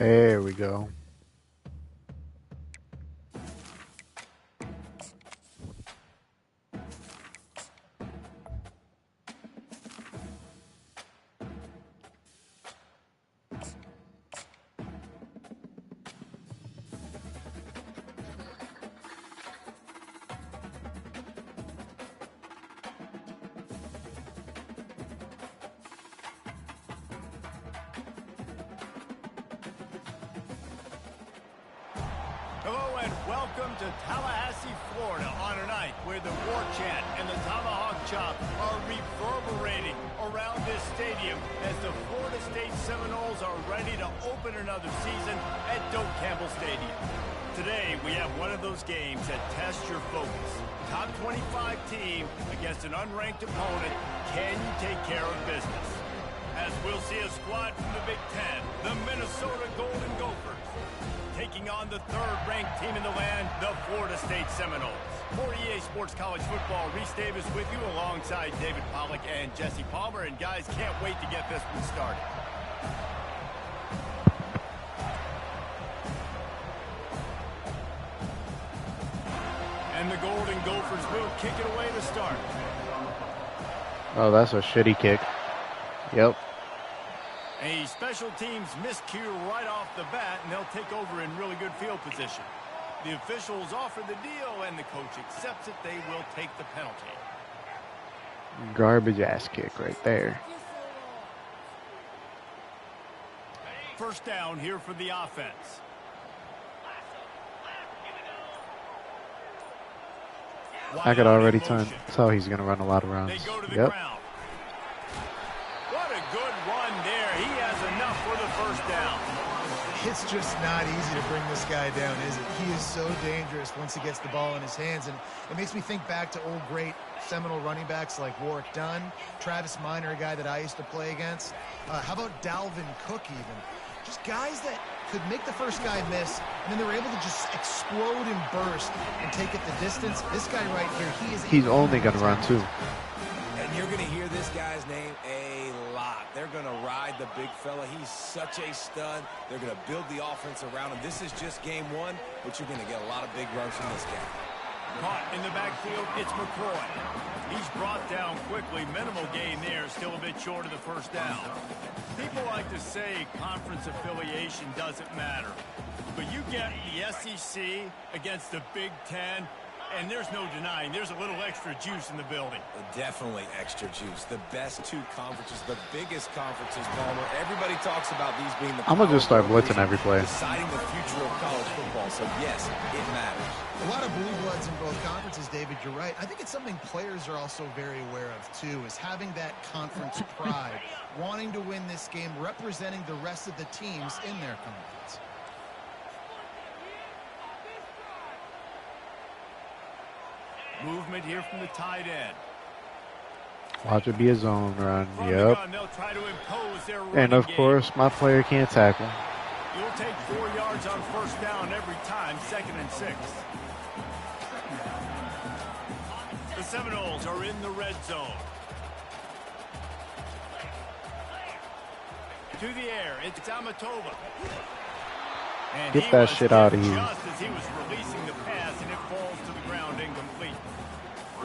There we go. Hello and welcome to Tallahassee, Florida on a night where the war chant and the tomahawk chop are reverberating around this stadium as the Florida State Seminoles are ready to open another season at Doak Campbell Stadium. Today we have one of those games that tests your focus. Top 25 team against an unranked opponent. Can you take care of business? As we'll see a squad from the Big Ten, the Minnesota Golden Gophers, taking on the third-ranked team in the land, the Florida State Seminoles. For EA Sports College Football, Reese Davis with you alongside David Pollack and Jesse Palmer. And guys, can't wait to get this one started. And the Golden Gophers will kick it away to start. Oh, that's a shitty kick. Yep. A special teams miscue right off the bat, and they'll take over in really good field position. The officials offer the deal, and the coach accepts it. They will take the penalty. Garbage ass kick right there. First down here for the offense. I could already tell he's going to run a lot of rounds. They go to the Yep. ground. What a good run there. He has enough for the first down. It's just not easy to bring this guy down, is it? He is so dangerous once he gets the ball in his hands, and it makes me think back to old great Seminole running backs like Warwick Dunn, Travis Minor, a guy that I used to play against. How about Dalvin Cook even? Just guys that could make the first guy miss, and then they were able to just explode and burst and take it the distance. This guy right here, he's only going to run too. And you're going to hear this guy's name a lot. They're going to ride the big fella. He's such a stud. They're going to build the offense around him. This is just game one, but you're going to get a lot of big runs from this guy. Caught in the backfield, it's McCoy. He's brought down quickly. Minimal gain there, still a bit short of the first down. People like to say conference affiliation doesn't matter. But you get the SEC against the Big Ten, and there's no denying there's a little extra juice in the building. Definitely extra juice. The best two conferences, the biggest conferences, Palmer. Everybody talks about these being the I'm going to just start blitzing every play. Deciding the future of college football. So, yes, it matters. A lot of blue bloods in both conferences, David. You're right. I think it's something players are also very aware of, too, is having that conference pride, wanting to win this game, representing the rest of the teams in their conference. Movement here from the tight end. Watch it be a zone run. Yep. And of course, my player can't tackle. You'll take 4 yards on first down every time, 2nd and 6. The Seminoles are in the red zone. To the air, it's Amatova. Get that shit out of here. Just as he was releasing the pass, and it falls to the ground incomplete.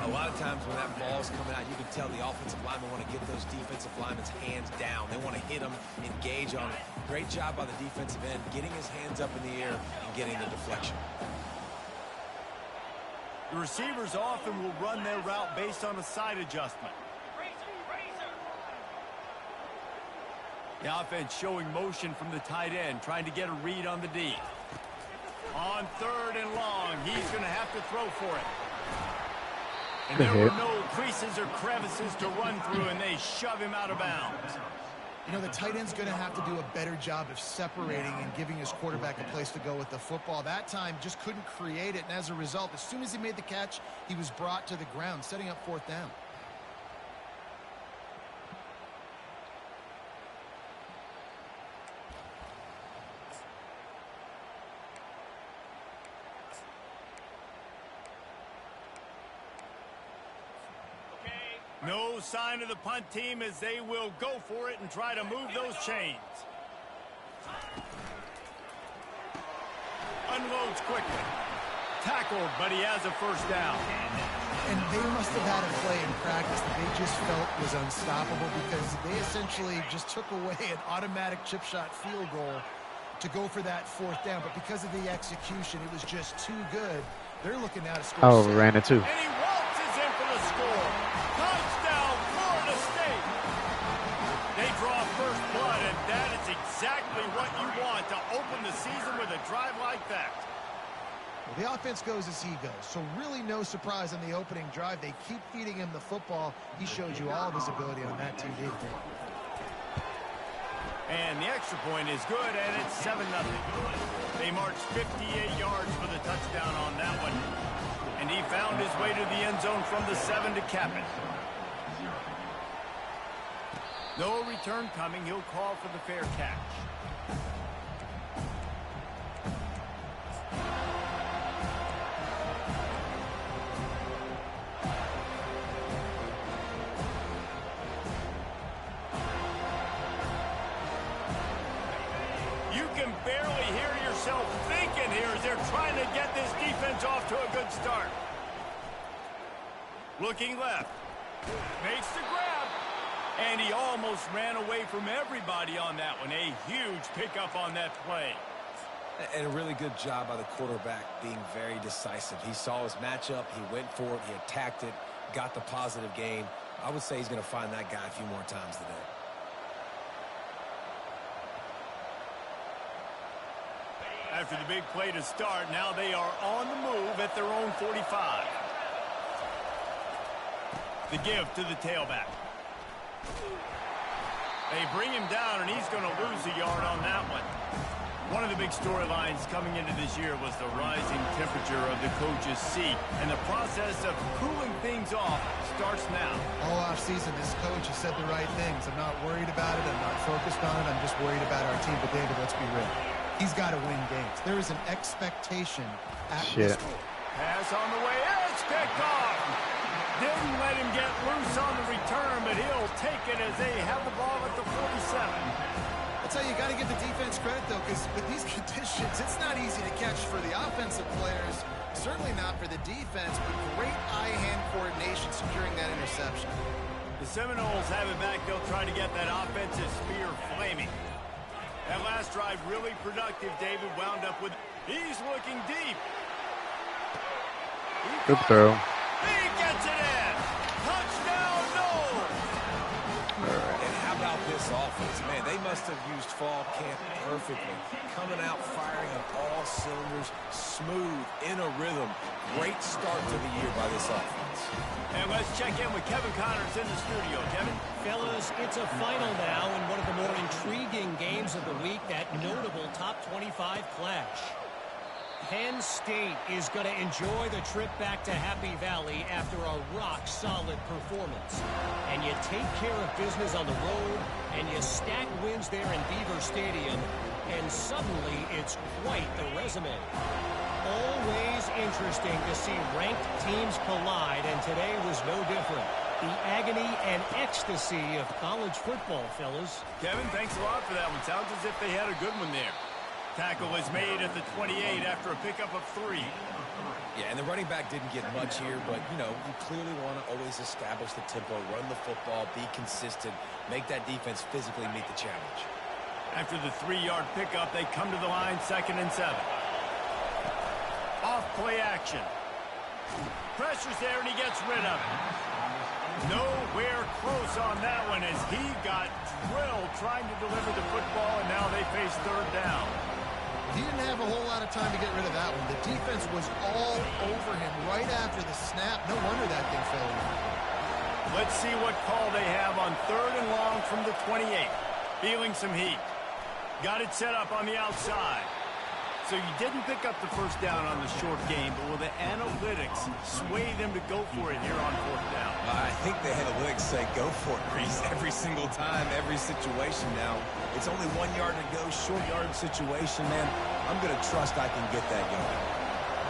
A lot of times when that ball's coming out, you can tell the offensive linemen want to get those defensive linemen's hands down. They want to hit them, engage on it. Great job by the defensive end, getting his hands up in the air and getting the deflection. The receivers often will run their route based on a side adjustment. The offense showing motion from the tight end, trying to get a read on the D. On 3rd and long, he's going to have to throw for it. And there were no creases or crevices to run through, and they shove him out of bounds. You know, the tight end's going to have to do a better job of separating and giving his quarterback a place to go with the football. That time, just couldn't create it, and as a result, as soon as he made the catch, he was brought to the ground, setting up 4th down. No sign of the punt team as they will go for it and try to move those chains. unloads quickly. Tackled, but he has a first down. And they must have had a play in practice that they just felt was unstoppable because they essentially just took away an automatic chip shot field goal to go for that fourth down. But because of the execution, it was just too good. They're looking now to score. Oh, ran it too. And he waltzes in for the score. Touchdown, Florida State. They draw first blood, and that is exactly what you want to open the season with a drive like that. Well, the offense goes as he goes, so really no surprise on the opening drive. They keep feeding him the football. He showed you all of his ability on that TD. And the extra point is good, and it's 7-0. They marched 58 yards for the touchdown on that one. And he found his way to the end zone from the 7 to cap it. No return coming. He'll call for the fair catch. You can barely hear yourself thinking here as they're trying to get this defense off to a good start. Looking left. Makes the grab. And he almost ran away from everybody on that one. A huge pickup on that play. And a really good job by the quarterback being very decisive. He saw his matchup. He went for it. He attacked it. Got the positive gain. I would say he's going to find that guy a few more times today. After the big play to start, now they are on the move at their own 45. The give to the tailback. They bring him down, and he's going to lose a yard on that one. One of the big storylines coming into this year was the rising temperature of the coach's seat, and the process of cooling things off starts now. All offseason, this coach has said the right things. I'm not worried about it. I'm not focused on it. I'm just worried about our team. But, David, let's be real. He's got to win games. There is an expectation at this point. Pass on the way. It's picked off. Didn't let him get loose on the return, but he'll take it as they have the ball at the 47. I'll tell you, you got to give the defense credit, though, because with these conditions, it's not easy to catch for the offensive players. Certainly not for the defense, but great eye-hand coordination securing that interception. The Seminoles have it back. They'll try to get that offensive spear flaming. That last drive really productive. David wound up with. He's looking deep. Good throw. He gets it in. Touchdown, no. And how about this offense? Man, they must have used fall camp perfectly. Coming out, firing on all cylinders, smooth, in a rhythm. Great start to the year by this offense. And let's check in with Kevin Connors in the studio. Kevin? Fellas, it's a final now in one of the more intriguing games of the week, that notable top 25 clash. Penn State is going to enjoy the trip back to Happy Valley after a rock-solid performance. And you take care of business on the road, and you stack wins there in Beaver Stadium, and suddenly it's quite the resume. Always interesting to see ranked teams collide, and today was no different. The agony and ecstasy of college football, fellas. Kevin, thanks a lot for that one. Sounds as if they had a good one there. Tackle is made at the 28 after a pickup of 3. Yeah, and the running back didn't get much here, but, you know, you clearly want to always establish the tempo, run the football, be consistent, make that defense physically meet the challenge. After the 3-yard pickup, they come to the line, 2nd and 7. Off play action. Pressure's there, and he gets rid of it. Nowhere close on that one as he got drilled trying to deliver the football, and now they face 3rd down. He didn't have a whole lot of time to get rid of that one. The defense was all over him right after the snap. No wonder that thing fell in. Let's see what call they have on 3rd and long from the 28. Feeling some heat. Got it set up on the outside. So you didn't pick up the first down on the short game, but will the analytics sway them to go for it here on 4th down? I think the analytics say go for it, Reese, every single time, every situation now. It's only 1 yard to go, short yard situation, man. I'm going to trust I can get that yard.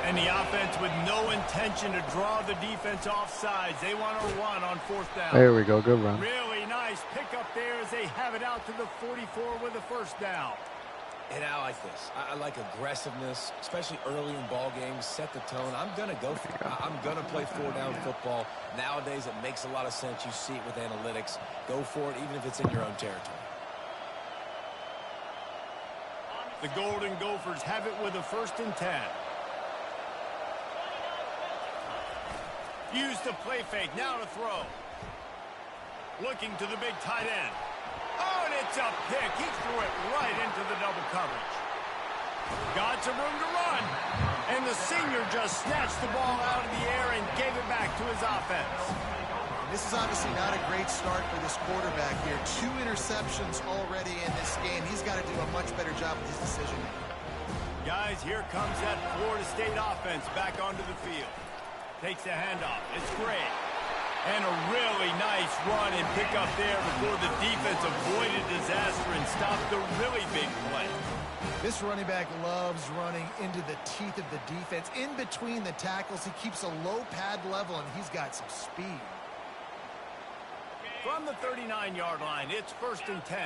And the offense with no intention to draw the defense off sides. They want to run on 4th down. There we go. Good run. Really nice pickup there as they have it out to the 44 with the 1st down. And I like this. I like aggressiveness, especially early in ball games. Set the tone. I'm going to go for it. I'm going to play four-down football. Nowadays, it makes a lot of sense. You see it with analytics. Go for it, even if it's in your own territory. The Golden Gophers have it with a 1st and 10. Use the play fake. Now to throw. Looking to the big tight end. Oh, and it's a pick. He threw it right into the double coverage. Got some room to run. And the senior just snatched the ball out of the air and gave it back to his offense. This is obviously not a great start for this quarterback here. 2 interceptions already in this game. He's got to do a much better job with his decision making. Guys, here comes that Florida State offense back onto the field. Takes the handoff. It's great. And a really nice run and pick up there before the defense avoided disaster and stopped the really big play. This running back loves running into the teeth of the defense. In between the tackles, he keeps a low pad level, and he's got some speed. From the 39-yard line, it's 1st and 10.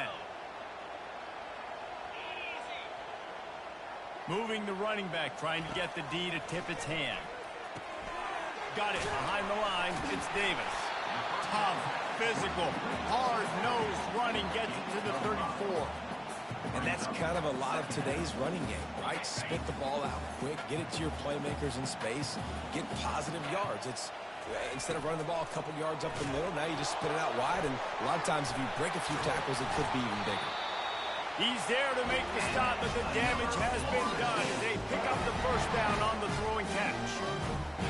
Moving the running back, trying to get the D to tip its hand. Got it behind the line. It's Davis. Tough, physical, hard-nosed running gets it to the 34. And that's kind of a lot of today's running game, right? Spit the ball out quick, get it to your playmakers in space, get positive yards. It's instead of running the ball a couple yards up the middle, now you just spit it out wide, and a lot of times if you break a few tackles, it could be even bigger. He's there to make the stop, but the damage has been done as they pick up the 1st down on the throwing catch.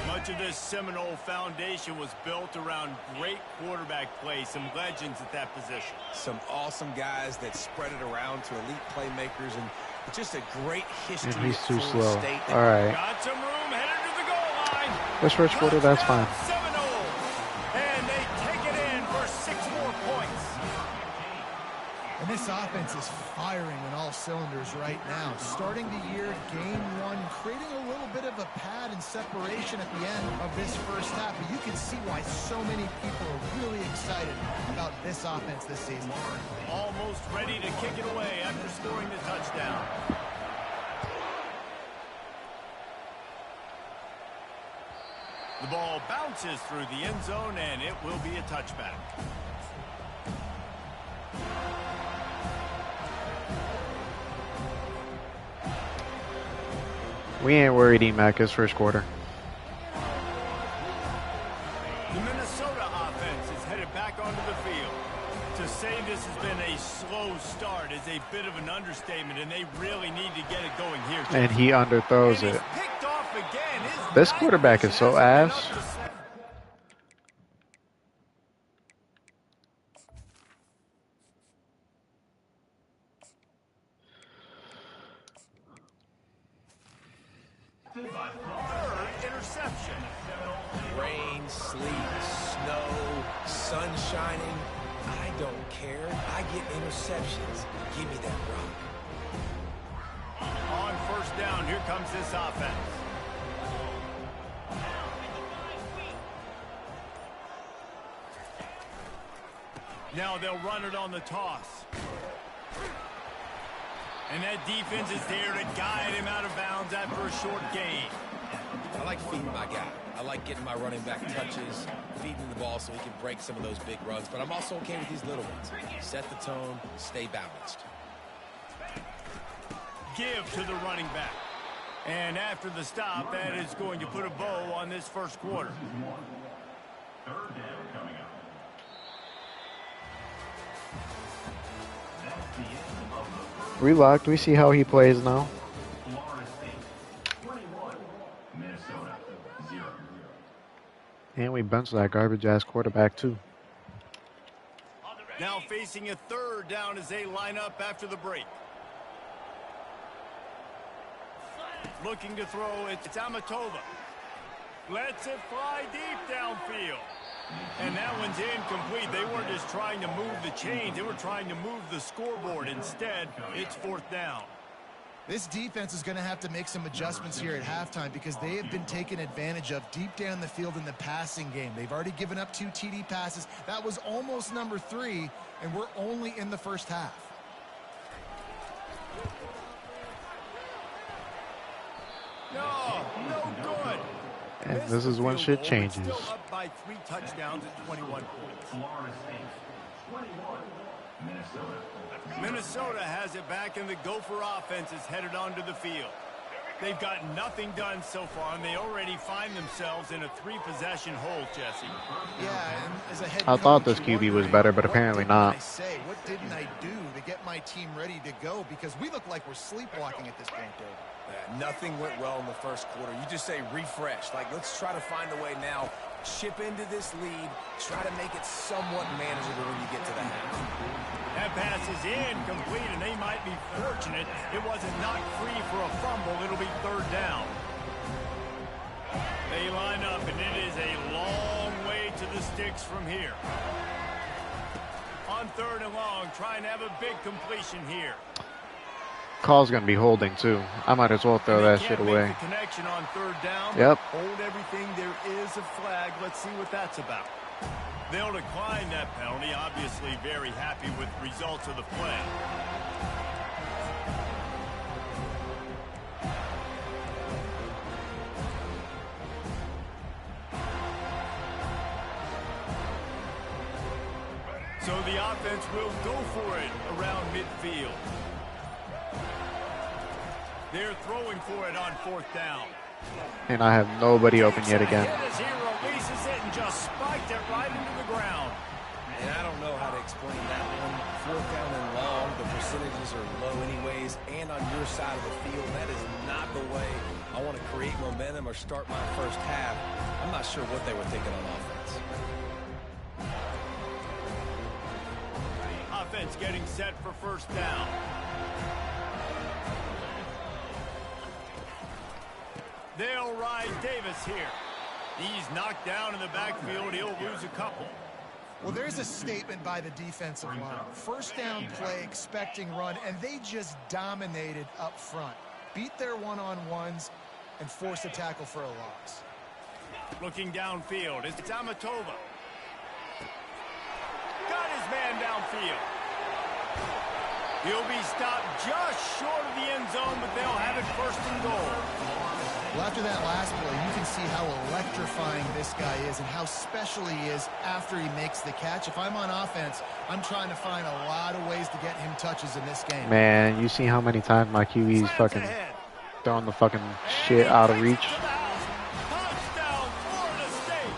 Much of this Seminole foundation was built around great quarterback play, some legends at that position. Some awesome guys that spread it around to elite playmakers, and just a great history. And he's too slow. State. All right. Got some room, headed to the goal line. This 1st quarter, that's fine. Seminole, and they take it in for 6 more points. And this offense is firing on all cylinders right now. Starting the year, game 1, creating a little bit of a pad and separation at the end of this 1st half. But you can see why so many people are really excited about this offense this season. Almost ready to kick it away after scoring the touchdown. The ball bounces through the end zone, and it will be a touchback. We ain't worried, Emac, this 1st quarter. The Minnesota offense is headed back onto the field. To say this has been a slow start is a bit of an understatement, and they really need to get it going here. And he underthrows it. Picked off again. This quarterback is so ass. Interception. Rain, sleet, snow, sun shining. I don't care. I get interceptions. Give me that rock. On 1st down, here comes this offense. Now they'll run it on the toss. And that defense is there to guide him out of bounds after a short gain. I like feeding my guy. I like getting my running back touches, feeding the ball so he can break some of those big runs. But I'm also okay with these little ones. Set the tone, stay balanced. Give to the running back. And after the stop, that is going to put a bow on this 1st quarter. 3rd down coming up. That's the end of the 1st. We locked. We see how he plays now. Florida State 21, Minnesota 0. And we benched that garbage-ass quarterback, too. Now facing a 3rd down as they line up after the break. Looking to throw, it's Amatova. Lets it fly deep downfield. And that one's incomplete. They weren't just trying to move the chains. They were trying to move the scoreboard. Instead, it's 4th down. This defense is going to have to make some adjustments here at halftime because they have been taken advantage of deep down the field in the passing game. They've already given up 2 TD passes. That was almost number 3, and we're only in the 1st half. No, no good. And Missed this the is when field shit goal, but changes. Still up by 3 touchdowns at 21 points. Florida State, 21, Minnesota, 0. Minnesota has it back, and the Gopher offense is headed onto the field. They've got nothing done so far, and they already find themselves in a 3-possession hole, Jesse. Yeah, and as a head I thought coach, this you're QB was wondering, better, but what apparently didn't not. I say? What didn't I do to get my team ready to go? Because we look like we're sleepwalking at this point, Dave. Nothing went well in the first quarter. You just say refresh. Like, let's try to find a way now. Chip into this lead. Try to make it somewhat manageable when you get to the half. That pass is incomplete, and they might be fortunate it wasn't knocked free for a fumble. It'll be 3rd down. They line up, and it is a long way to the sticks from here. On 3rd and long, trying to have a big completion here. Call's gonna be holding too. I might as well throw that shit away. The connection on 3rd down. Yep. Hold everything. There is a flag. Let's see what that's about. They'll decline that penalty. Obviously very happy with the results of the play. So the offense will go for it around midfield. They're throwing for it on 4th down. And I have nobody open yet again. As he releases it and just spiked it right into the ground. And I don't know how to explain that one. 4th down and long, the percentages are low anyways, and on your side of the field, that is not the way I want to create momentum or start my first half. I'm not sure what they were thinking on offense. Offense getting set for 1st down. They'll ride Davis here. He's knocked down in the backfield. He'll lose a couple. Well, there's a statement by the defensive line. 1st down play, expecting run, and they just dominated up front. Beat their one-on-ones and forced a tackle for a loss. Looking downfield, it's Amatova. Got his man downfield. He'll be stopped just short of the end zone, but they'll have it 1st and goal. Well, after that last play, you can see how electrifying this guy is and how special he is after he makes the catch. If I'm on offense, I'm trying to find a lot of ways to get him touches in this game. Man, you see how many times my QB's fucking throwing the fucking shit out of reach? Touchdown, Florida State.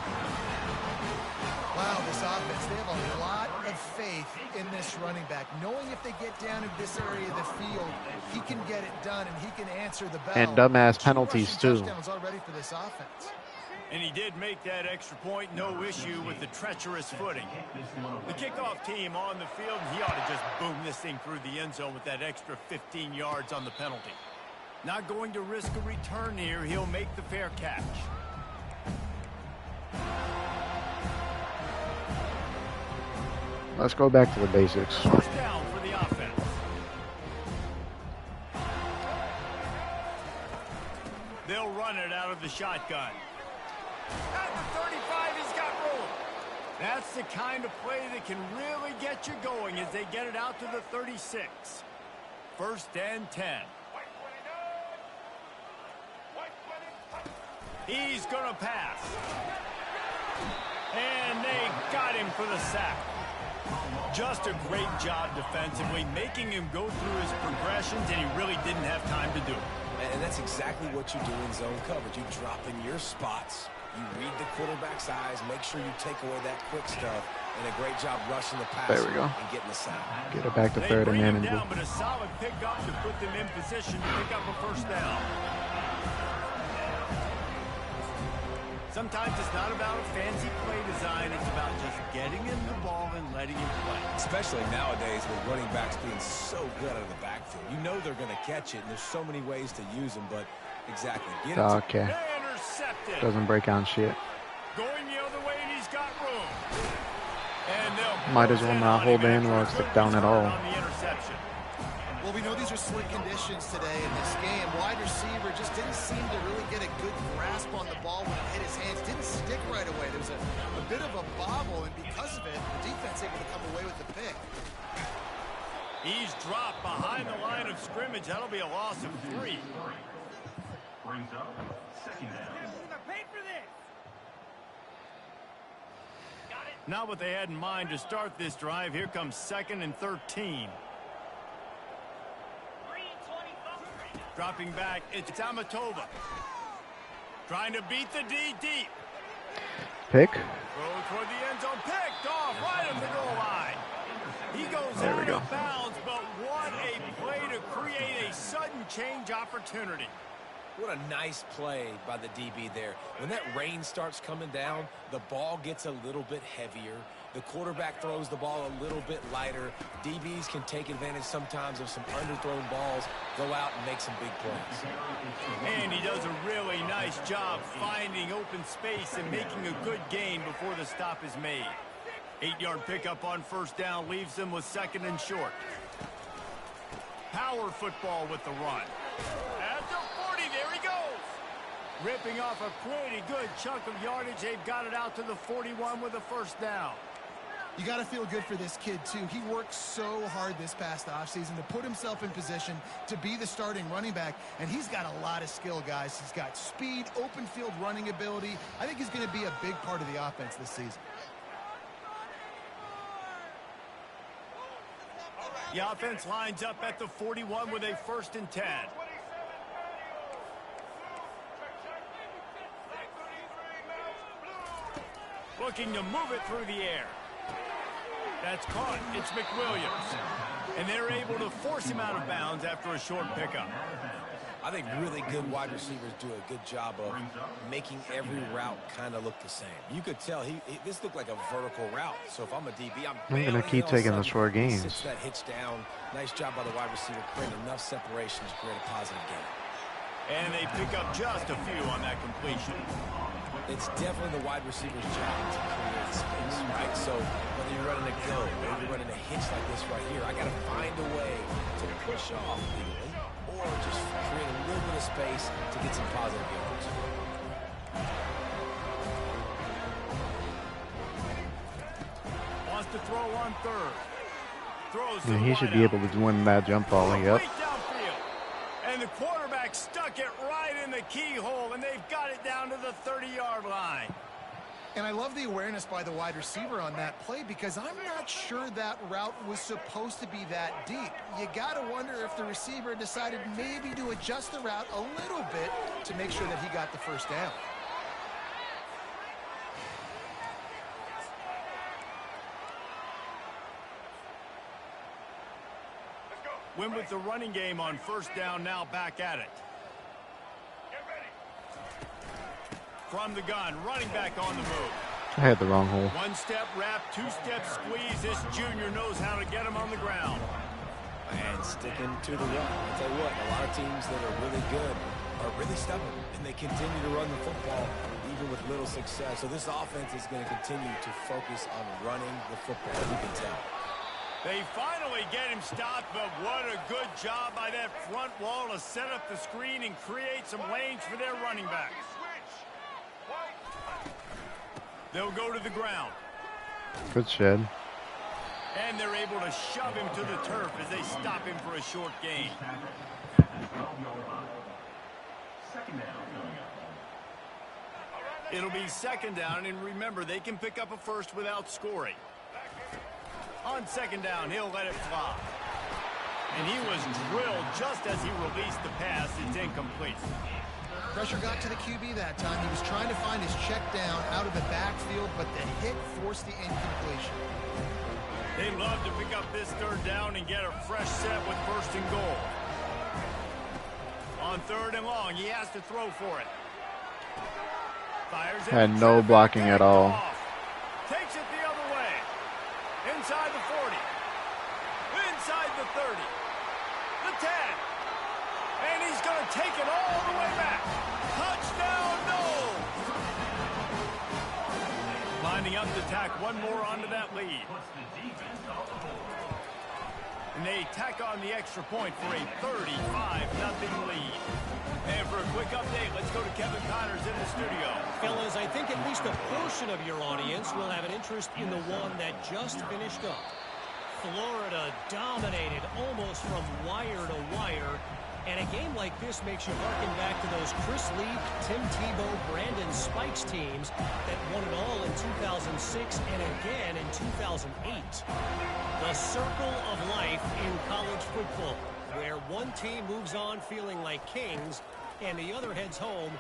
Wow, this offense, they have a lot of faith in this running back, knowing if they get down in this area of the field, he can get it done and he can answer the bell. And dumbass penalties too. Touchdowns already for this offense. And he did make that extra point, no issue with the treacherous footing. The kickoff team on the field, and he ought to just boom this thing through the end zone with that extra 15 yards on the penalty. Not going to risk a return here. He'll make the fair catch. Let's go back to the basics. 1st down for the offense. They'll run it out of the shotgun. At the 35, he's got room. That's the kind of play that can really get you going as they get it out to the 36. 1st and 10. He's going to pass. And they got him for the sack. Just a great job defensively, making him go through his progressions, and he really didn't have time to do it. And that's exactly what you do in zone coverage. You drop in your spots. You read the quarterback's eyes. Make sure you take away that quick stuff. And a great job rushing the passer. There we go. And getting the sack. Get it back to 3rd and manageable. Down, but a solid pickup to put them in position to pick up a 1st down. Sometimes it's not about a fancy play design. It's about just getting him the ball and letting him play. Especially nowadays with running backs being so good out of the backfield. You know they're going to catch it, and there's so many ways to use them, but exactly. Get it Okay. Intercepted. Doesn't break on shit. Going the other way, and he's got room. And they'll Might as well not hold in or stick down at all. on the interception. Well, we know these are slick conditions today in this game. Wide receiver just didn't seem to really get a good grasp on the ball when it hit his hands. Didn't stick right away. There was a bit of a bobble, and because of it, the defense able to come away with the pick. He's dropped behind the line of scrimmage. That'll be a loss of 3. Brings up second down. Not what they had in mind to start this drive. Here comes 2nd and 13. Dropping back, it's Tamatova. Trying to beat the D deep. Pick. Throw toward the end zone, picked off right at the goal line. He goes There we out go. of bounds, but what a play to create a sudden change opportunity. What a nice play by the DB there. When that rain starts coming down, the ball gets a little bit heavier. The quarterback throws the ball a little bit lighter. DBs can take advantage sometimes of some underthrown balls, go out and make some big plays. And he does a really nice job finding open space and making a good gain before the stop is made. 8-yard pickup on first down leaves them with 2nd and short. Power football with the run. At the 40, there he goes. Ripping off a pretty good chunk of yardage. They've got it out to the 41 with a first down. You got to feel good for this kid, too. He worked so hard this past offseason to put himself in position to be the starting running back, and he's got a lot of skill, guys. He's got speed, open field running ability. I think he's going to be a big part of the offense this season. The offense lines up at the 41 with a 1st and 10. Looking to move it through the air. That's caught. It's McWilliams. And they're able to force him out of bounds after a short pickup. I think really good wide receivers do a good job of making every route kind of look the same. You could tell this looked like a vertical route. So if I'm a DB, I'm going to keep taking the short gains. Sits that hitch down. Nice job by the wide receiver, creating enough separation to create a positive gain. And they pick up just a few on that completion. It's definitely the wide receiver's job to create space, right? So whether you're running a go or you're running a hitch like this right here, I got to find a way to push off legally or just create a little bit of space to get some positive yards. Wants to throw on 3rd. Throws Yeah, he should be able to win that jump ball. Yep. Right downfield. And the quarterback stuck it right in the keyhole, and they've got it down to the 30-yard line. And I love the awareness by the wide receiver on that play because I'm not sure that route was supposed to be that deep. You got to wonder if the receiver decided maybe to adjust the route a little bit to make sure that he got the first down. Win with the running game on first down, now back at it. From the gun, running back on the move. I had the wrong hole. 1-step wrap, 2-step squeeze. This junior knows how to get him on the ground. And sticking to the run. I'll tell you what, a lot of teams that are really good are really stubborn, and they continue to run the football even with little success. So this offense is going to continue to focus on running the football. You can tell. They finally get him stopped, but what a good job by that front wall to set up the screen and create some lanes for their running back. They'll go to the ground. Good shed. And they're able to shove him to the turf as they stop him for a short gain. It'll be 2nd down, and remember, they can pick up a first without scoring. On 2nd down, he'll let it fly. And he was drilled just as he released the pass. It's incomplete. Pressure got to the QB that time. He was trying to find his check down out of the backfield, but the hit forced the incompletion. They love to pick up this 3rd down and get a fresh set with 1st and goal. On 3rd and long, he has to throw for it. Fires it. Had no blocking at all. Takes it the other way. Inside the 40. Inside the 30. The 10. And he's going to take it all the way back. Touchdown, no! Lining up to tack one more onto that lead. And they tack on the extra point for a 35-0 lead. And for a quick update, let's go to Kevin Connors in the studio. Fellas, I think at least a portion of your audience will have an interest in the one that just finished up. Florida dominated almost from wire to wire And a game like this makes you harken back to those Chris Lee, Tim Tebow, Brandon Spikes teams that won it all in 2006 and again in 2008. The circle of life in college football, where one team moves on feeling like kings and the other heads home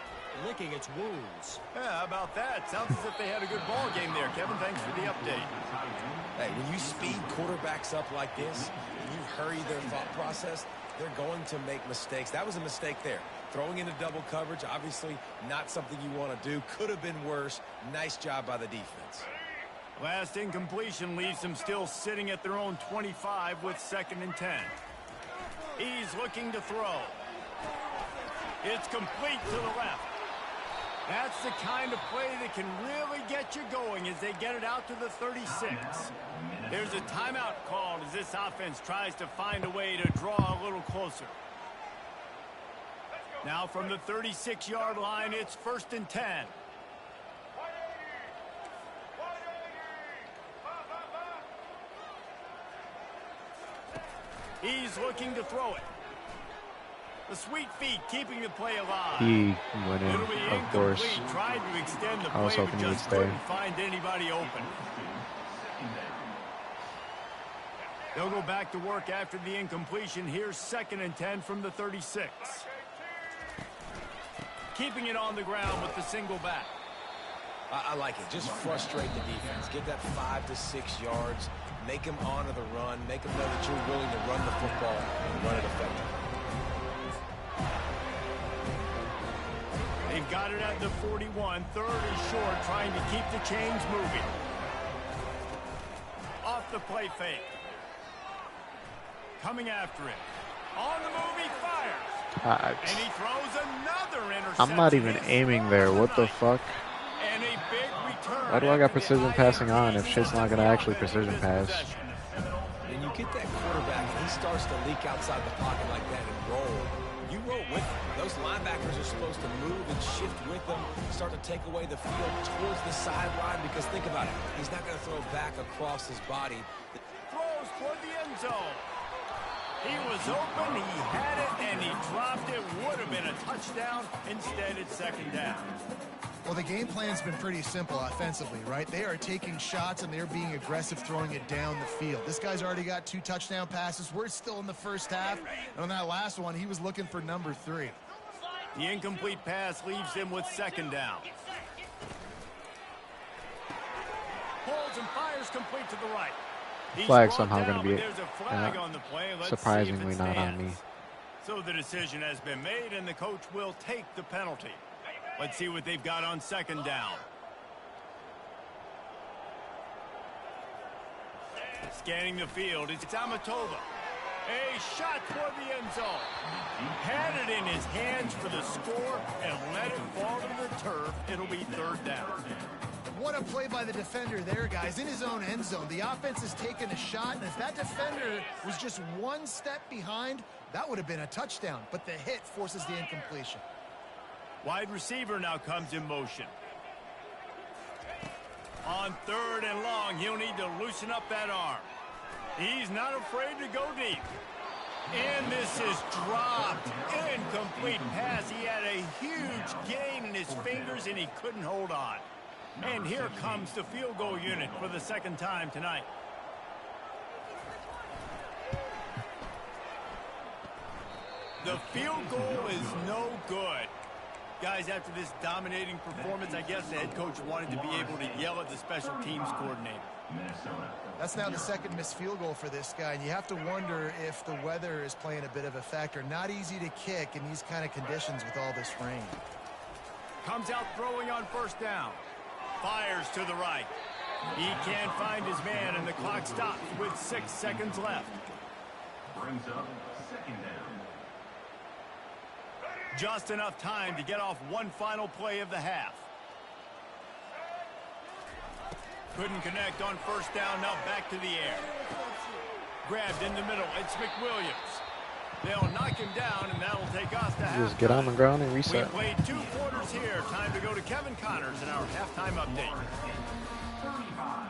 licking its wounds. Yeah, how about that? Sounds as if they had a good ball game there, Kevin. Thanks for the update. Hey, when you speed quarterbacks up like this, and you hurry their thought process, they're going to make mistakes. That was a mistake there. Throwing into double coverage, obviously not something you want to do. Could have been worse. Nice job by the defense. Last incompletion leaves them still sitting at their own 25 with 2nd and 10. He's looking to throw. It's complete to the left. That's the kind of play that can really get you going as they get it out to the 36. There's a timeout called as this offense tries to find a way to draw a little closer. Now from the 36-yard line, it's 1st and 10. He's looking to throw it. The sweet feet keeping the play alive. He went in, of course. Tried to extend the I was play, hoping but he would just stay. couldn't find anybody open. They'll go back to work after the incompletion. Here's 2nd and 10 from the 36. Keeping it on the ground with the single back. I like it. Just frustrate the defense. Get that 5 to 6 yards. Make them honor the run. Make them know that you're willing to run the football and run it effectively. They've got it at the 41. 3rd and short, trying to keep the chains moving. Off the play fake. Coming after it. On the move, he fires. And he throws another interception. I'm not even aiming there. What the fuck? And a big return. Why do I got precision passing on if shit's not going to actually precision pass? When you get that quarterback and he starts to leak outside the pocket like that and roll, you roll with him. Those linebackers are supposed to move and shift with them, start to take away the field towards the sideline, because think about it. He's not going to throw back across his body. Throws toward the end zone. He was open, he had it, and he dropped it. Would have been a touchdown. Instead, it's 2nd down. Well, the game plan's been pretty simple offensively, right? They are taking shots and they're being aggressive, throwing it down the field. This guy's already got 2 touchdown passes. We're still in the first half. And on that last one, he was looking for number 3. The incomplete pass leaves him with 2nd down. Pulls and fires complete to the right. He's Flag brought somehow down, going to be but there's a flag on the play. Let's surprisingly see if it not on stands. me. So the decision has been made, and the coach will take the penalty. Let's see what they've got on 2nd down. Scanning the field, it's Amatova. A shot toward the end zone. Had it in his hands for the score and let it fall to the turf. It'll be 3rd down. What a play by the defender there, guys. In his own end zone, the offense has taken a shot, and if that defender was just 1 step behind, that would have been a touchdown. But the hit forces the incompletion. Wide receiver now comes in motion. On 3rd and long, he'll need to loosen up that arm. He's not afraid to go deep. And this is dropped. Incomplete pass. He had a huge gain in his fingers, and he couldn't hold on. And here comes the field goal unit for the 2nd time tonight. The field goal is no good. Guys, after this dominating performance, I guess the head coach wanted to be able to yell at the special teams coordinator. That's now the 2nd missed field goal for this guy, and you have to wonder if the weather is playing a bit of a factor. Not easy to kick in these kind of conditions with all this rain. Comes out throwing on 1st down. Fires to the right. He can't find his man, and the clock stops with 6 seconds left. Brings up 2nd down. Just enough time to get off one final play of the half. Couldn't connect on 1st down, now back to the air. Grabbed in the middle, it's McWilliams. They'll knock him down, and that'll take us to halftime. Just get on the ground and We reset. played 2 quarters here. Time to go to Kevin Connors in our halftime update. 35,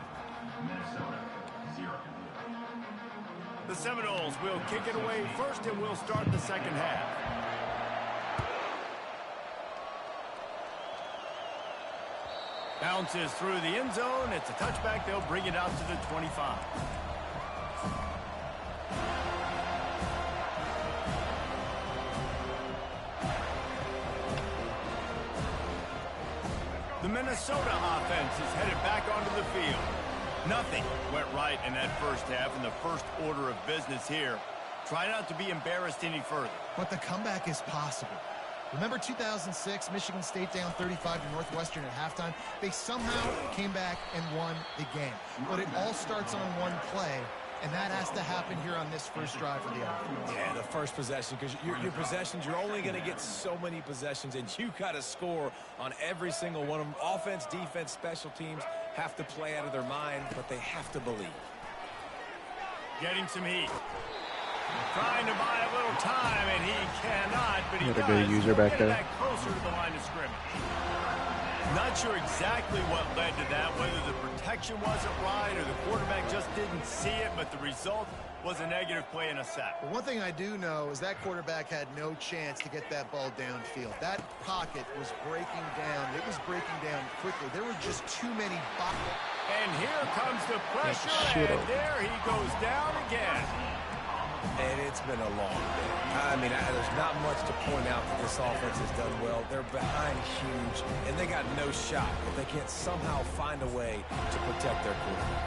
Minnesota 0. The Seminoles will kick it away first, and we'll start the second half. Bounces through the end zone. It's a touchback. They'll bring it out to the 25. The Minnesota offense is headed back onto the field. Nothing went right in that first half, and the first order of business here. Try not to be embarrassed any further. But the comeback is possible. Remember 2006, Michigan State down 35 to Northwestern at halftime? They somehow came back and won the game. But it all starts on one play, and that has to happen here on this first drive for the offense. Yeah, the first possession, because your possessions, you're only going to get so many possessions, and you got to score on every single one of them. Offense, defense, special teams have to play out of their mind, but they have to believe. Getting some heat. Trying to buy a little time, and he cannot, but he Got a does. good user back there. Back closer to the line of scrimmage. Not sure exactly what led to that, whether the protection wasn't right or the quarterback just didn't see it, but the result was a negative play and a sack. Well, one thing I do know is that quarterback had no chance to get that ball downfield. That pocket was breaking down. It was breaking down quickly. There were just too many boxes. And here comes the pressure, and there he goes down again. And it's been a long day. I mean, there's not much to point out that this offense has done well. They're behind huge, and they got no shot if they can't somehow find a way to protect their quarterback.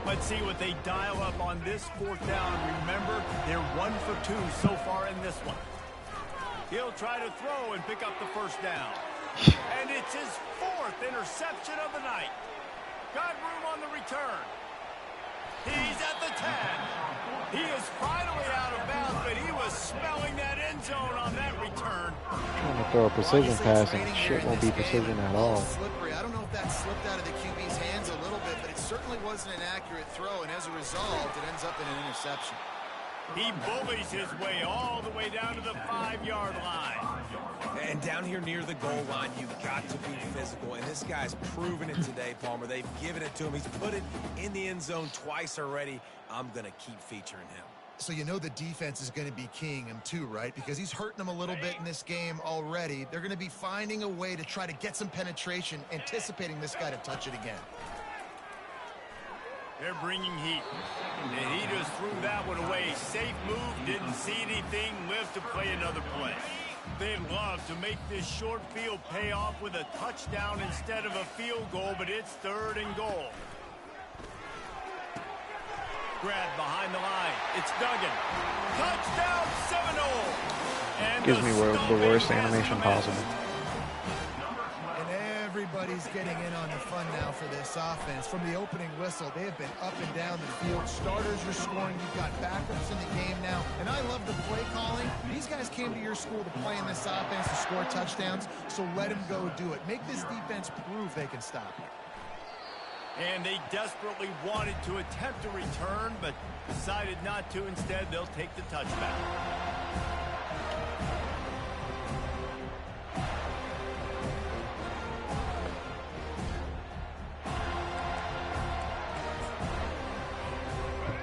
Let's see what they dial up on this fourth down. Remember, they're 1 for 2 so far in this one. He'll try to throw and pick up the first down. And it's his 4th interception of the night. Got room on the return. He's at the 10. He is finally out of bounds, but he was smelling that end zone on that return. Trying to throw a precision pass, and shit won't be precision at all. Slippery. I don't know if that slipped out of the QB's hands a little bit, but it certainly wasn't an accurate throw, and as a result, it ends up in an interception. He bullies his way all the way down to the 5-yard line. And down here near the goal line, you've got to be physical. And this guy's proven it today, Palmer. They've given it to him. He's put it in the end zone twice already. I'm going to keep featuring him. So you know the defense is going to be keying him too, right? Because he's hurting them a little bit in this game already. They're going to be finding a way to try to get some penetration, anticipating this guy to touch it again. They're bringing heat. And he just threw that one away. Safe move, didn't see anything, lived to play another play. They'd love to make this short field pay off with a touchdown instead of a field goal, but it's 3rd and goal. Grab behind the line. It's Duggan. Touchdown Seminole! And Gives me the worst animation possible. Everybody's getting in on the fun now for this offense. From the opening whistle, they have been up and down the field. Starters are scoring. You've got backups in the game now. And I love the play calling. These guys came to your school to play in this offense to score touchdowns, so let them go do it. Make this defense prove they can stop you. And they desperately wanted to attempt a return, but decided not to. Instead, they'll take the touchback.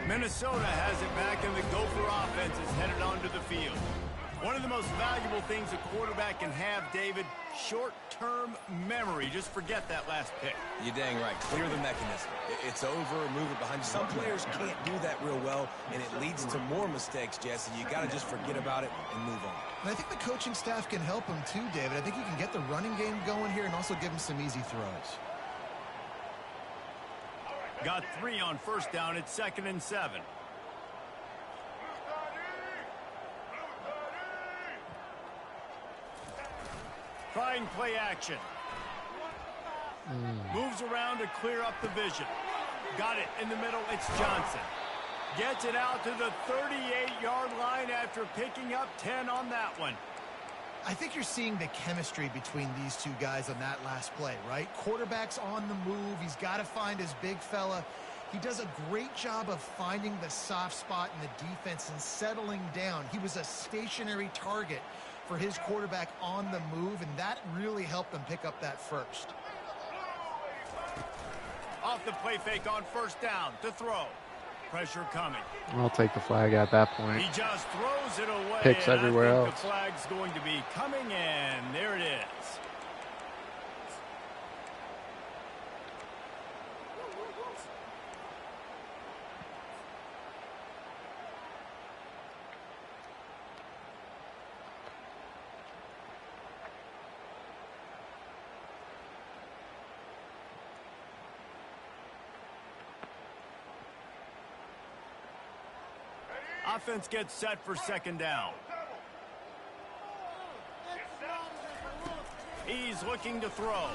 Minnesota has it back, and the Gopher offense is headed onto the field. One of the most valuable things a quarterback can have, David, short-term memory. Just forget that last pick. You're dang right. Clear the mechanism. It's over, move it behind you. Some players can't do that real well, and it leads to more mistakes, Jesse. You got to just forget about it and move on. And I think the coaching staff can help him too, David. I think you can get the running game going here and also give him some easy throws. Got 3 on first down. It's 2nd and 7. Trying play action. Moves around to clear up the vision. Got it in the middle. It's Johnson. Gets it out to the 38-yard line after picking up 10 on that one. I think you're seeing the chemistry between these two guys on that last play, right? Quarterback's on the move. He's got to find his big fella. He does a great job of finding the soft spot in the defense and settling down. He was a stationary target for his quarterback on the move, and that really helped them pick up that first. Off the play fake on first down to throw. Pressure coming. I'll take the flag at that point. He just throws it away. Picks and everywhere I think else. the flag's going to be coming in. There it is. Offense gets set for second down. He's looking to throw.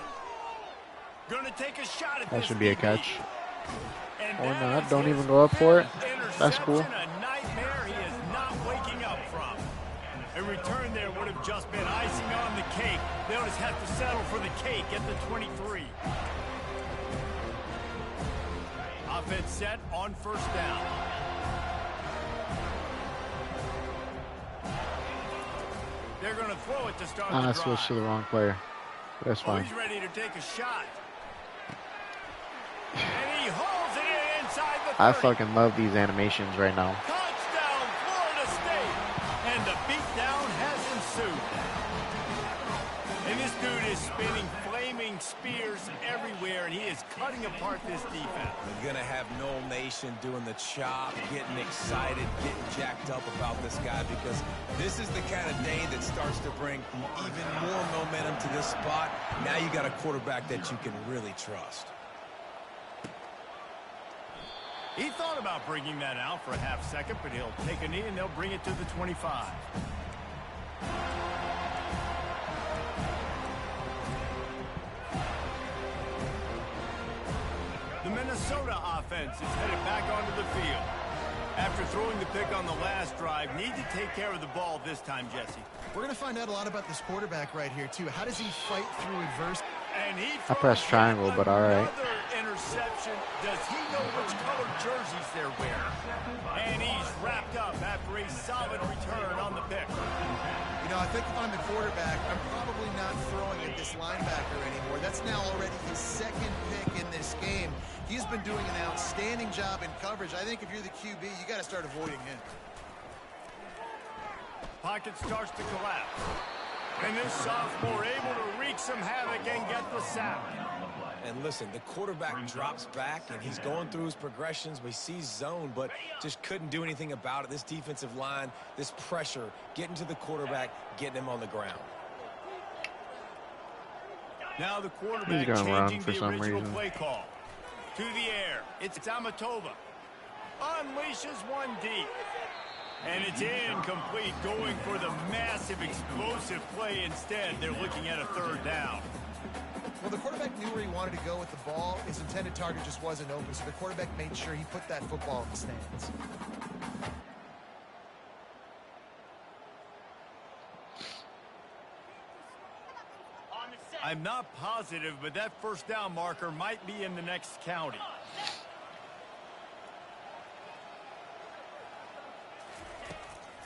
Going to take a shot at That this. should be a DB. catch. And Or that not. is Don't his even go up for it. fifth That's cool. interception, a nightmare he is not waking up from. A return there would have just been icing on the cake. They'll just have to settle for the cake at the 23. Offense set on first down. They're going to throw it to start the I drive. switched to the wrong player. That's Oh, fine. he's ready to take a shot. And he holds it in inside the 30. I fucking love these animations right now. Touchdown, Florida State. And the beatdown has ensued. And this dude is spinning flaming spears everywhere, and he is cutting apart this defense. We're going to have Noel Nation doing the chop, getting excited, getting jacked up about this guy, because this is the kind of day that starts to bring even more momentum to this spot. Now you got a quarterback that you can really trust. He thought about bringing that out for a half second, but he'll take a knee and they'll bring it to the 25. The Minnesota offense is headed back onto the field. After throwing the pick on the last drive, need to take care of the ball this time, Jesse. We're going to find out a lot about this quarterback right here, too. How does he fight through adversity? And he I pressed triangle, but all right. Another interception. Does he know which color jerseys they're wearing? And he's wrapped up after a solid return on the pick. You know, I think if I'm the quarterback, I'm probably not throwing at this linebacker anymore. That's now already his second pick in this game. He's been doing an outstanding job in coverage. I think if you're the QB, you got to start avoiding him. Pocket starts to collapse. And this sophomore able to wreak some havoc and get the sack. And listen, the quarterback drops back, and he's going through his progressions. We see zone, but just couldn't do anything about it. This defensive line, this pressure, getting to the quarterback, getting him on the ground. Now the quarterback He's gonna run changing for the some original reason. play call. To the air. It's Amatova. Unleashes one deep. And it's incomplete, going for the massive explosive play instead. They're looking at a third down. Well, the quarterback knew where he wanted to go with the ball. His intended target just wasn't open, so the quarterback made sure he put that football in the stands. I'm not positive, but that first down marker might be in the next county.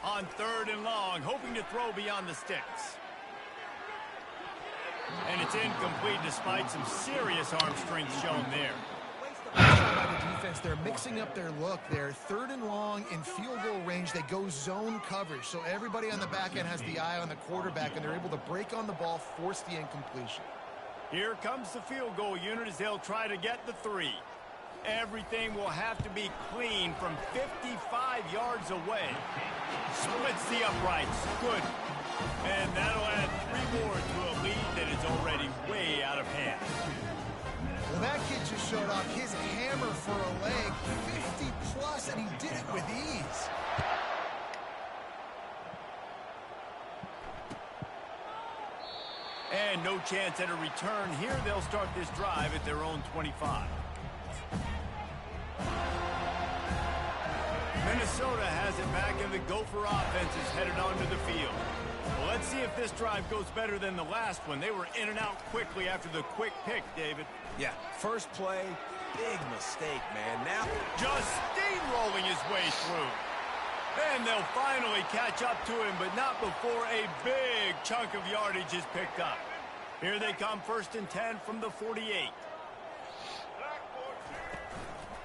On third and long, hoping to throw beyond the sticks. And it's incomplete despite some serious arm strength shown there. By the defense, they're mixing up their look there. Third and long in field goal range, they go zone coverage. So everybody on the back end has the eye on the quarterback, and they're able to break on the ball, force the incompletion. Here comes the field goal unit as they'll try to get the 3. Everything will have to be clean from 55 yards away. Splits the uprights. Good. And that'll add 3 more to a lead that is already way out of hand. Well, that kid just showed off his hammer for a leg, 50-plus, and he did it with ease. And no chance at a return here. They'll start this drive at their own 25. Minnesota has it back, and the Gopher offense is headed onto the field. Well, let's see if this drive goes better than the last one. They were in and out quickly after the quick pick, David. Yeah, first play, big mistake, man. Now Just steamrolling his way through. And they'll finally catch up to him, but not before a big chunk of yardage is picked up. Here they come, 1st and 10 from the 48.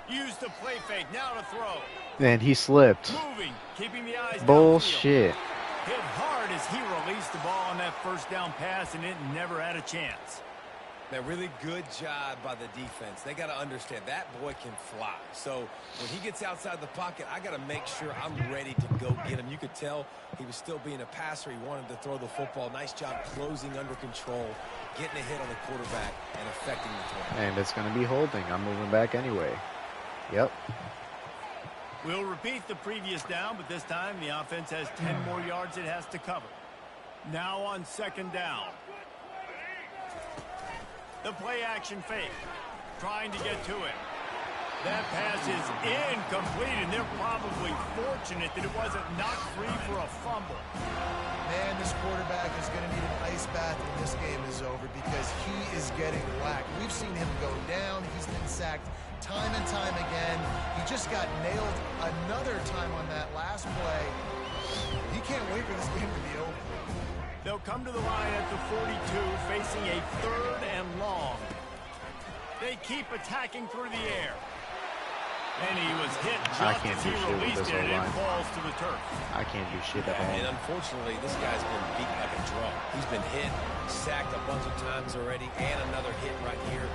Use the play fake. Now to throw. And he slipped. Moving, keeping the eyes Bullshit. downfield. Hit hard as he released the ball on that first down pass, and it never had a chance. A really good job by the defense. They got to understand that boy can fly. So when he gets outside the pocket, I got to make sure I'm ready to go get him. You could tell he was still being a passer. He wanted to throw the football. Nice job closing under control, getting a hit on the quarterback, and affecting the throw. And it's going to be holding. I'm moving back anyway. Yep. We'll repeat the previous down, but this time the offense has 10 more yards it has to cover. Now on second down. The play action fake. Trying to get to it. That pass is incomplete, and they're probably fortunate that it wasn't knocked free for a fumble. Man, this quarterback is going to need an ice bath when this game is over because he is getting whacked. We've seen him go down. He's been sacked time and time again. He just got nailed another time on that last play. He can't wait for this game to be over. They'll come to the line at the 42, facing a 3rd and long. They keep attacking through the air. And he was hit just as he released it, and it falls to the turf. I can't do shit at all. And unfortunately, this guy's been beat like a drum. He's been hit, sacked a bunch of times already, and another hit right here.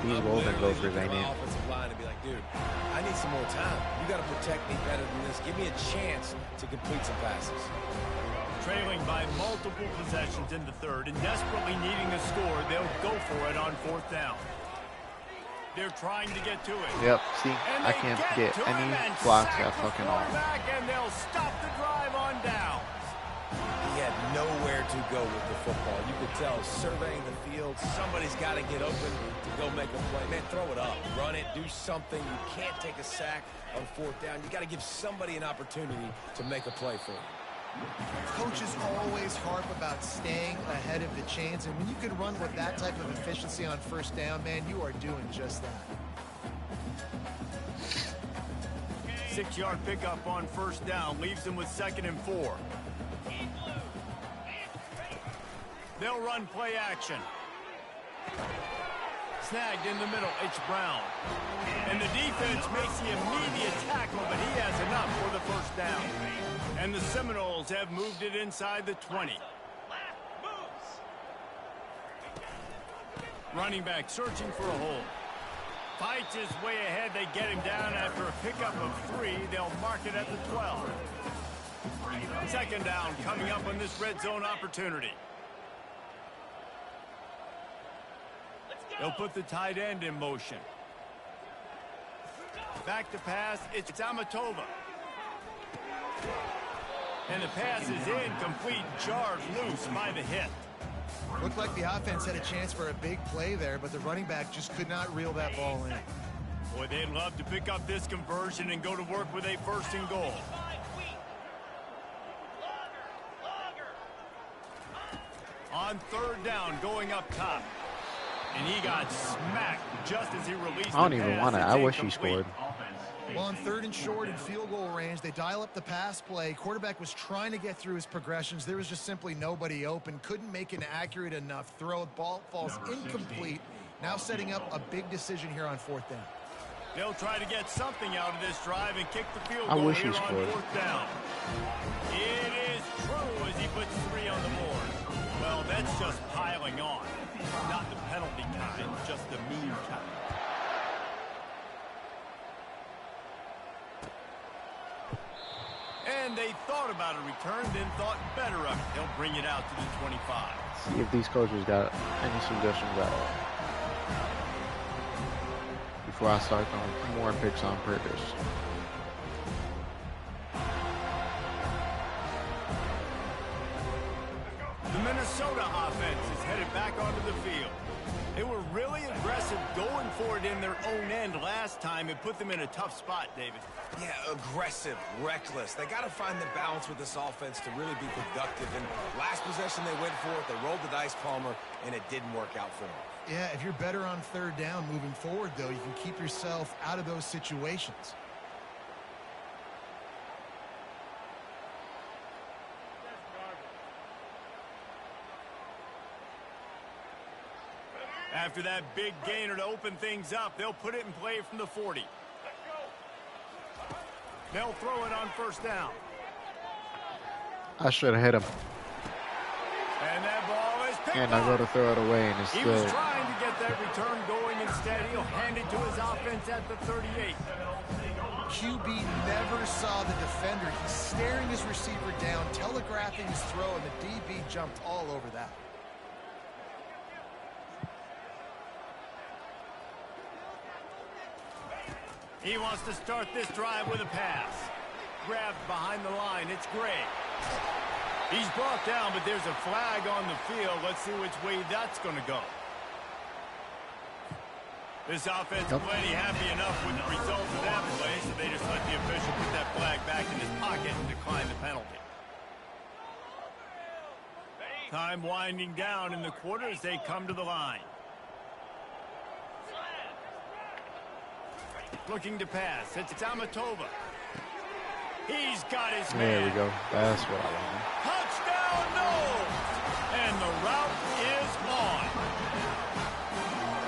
These Golden Gophers ain't it. Offensive line to be like, dude, I need some more time. You got to protect me better than this. Give me a chance to complete some passes. Trailing by multiple possessions in the 3rd and desperately needing a score, they'll go for it on 4th down. They're trying to get to it. Yep, see, I can't get any blocks that fucking off. And they'll stop the drive on down. He had nowhere to go with the football. You could tell, surveying the field, somebody's got to get open to go make a play. Man, throw it up, run it, do something. You can't take a sack on 4th down. You got to give somebody an opportunity to make a play for you. Coaches always harp about staying ahead of the chains, and when you can run with that type of efficiency on 1st down, man, you are doing just that. 6-yard pickup on 1st down leaves them with 2nd and 4. They'll run play action. Snagged in the middle, it's Brown. And the defense makes the immediate tackle, but he has enough for the 1st down. And the Seminoles have moved it inside the 20. Running back searching for a hole. Fights his way ahead. They get him down after a pickup of 3. They'll mark it at the 12. 2nd down coming up on this red zone opportunity. They'll put the tight end in motion. Back to pass. It's Amatova. And the pass is incomplete. Jarred loose by the hit. Looked like the offense had a chance for a big play there, but the running back just could not reel that ball in. Boy, they'd love to pick up this conversion and go to work with a 1st and goal. On 3rd down, going up top. And he got smacked just as he released. I don't even want to. I wish he scored. Well, on 3rd and short in field goal range, they dial up the pass play. Quarterback was trying to get through his progressions. There was just simply nobody open. Couldn't make an accurate enough throw. Ball falls incomplete. Now setting up a big decision here on 4th down. They'll try to get something out of this drive and kick the field I goal wish here he on scored. 4th down. It is true as he puts 3 on the board. Well, that's just piling on. Not the penalty kind, just the mean kind. And they thought about a return, then thought better of it. They'll bring it out to the 25. See if these coaches got any suggestions at all before I start throwing more picks on purpose. The Minnesota offense is headed back onto the field. They were really aggressive going for it in their own end last time. It put them in a tough spot, David. Yeah, aggressive, reckless. They got to find the balance with this offense to really be productive. And last possession they went for it. They rolled the dice, Palmer, and it didn't work out for them. Yeah, if you're better on 3rd down moving forward, though, you can keep yourself out of those situations. After that big gainer to open things up, they'll put it in play from the 40. They'll throw it on first down. I should have hit him. And that ball is picked And I go to up. throw it away, and it's He still. was trying to get that return going. Instead, he'll hand it to his offense at the 38. QB never saw the defender. He's staring his receiver down, telegraphing his throw, and the DB jumped all over that. He wants to start this drive with a pass. Grabbed behind the line. It's Gray. He's brought down, but there's a flag on the field. Let's see which way that's going to go. This offense plenty happy enough with the result of that play, so they just let the official put that flag back in his pocket and decline the penalty. Time winding down in the quarter as they come to the line. Looking to pass. It's Amatova. He's got his man. There we go. That's what I wanted. Touchdown, no! And the route is on.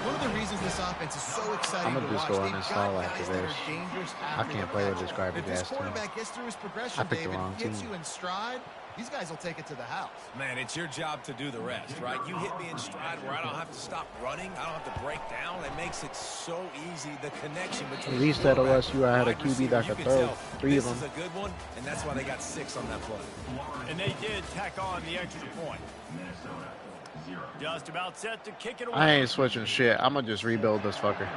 One of the reasons this offense is so exciting I'm gonna to just watch, go they've uninstall got after guys that this. are dangerous I after can't the play with catch. this garbage If this ass team. quarterback gets through his progression, I picked the David, wrong gets team. you in stride, these guys will take it to the house. Man, it's your job to do the rest, right? You hit me in stride where I don't have to stop running. I don't have to break down. It makes it so easy, the connection between At least at quarterback OSU, I had a and wide QB that receiver. could You can throw tell 3 of this them. is a good one, and that's why they got 6 on that play. And they did tack on the extra point. Just about set to kick it away. I ain't switching shit. I'm gonna just rebuild this fucker.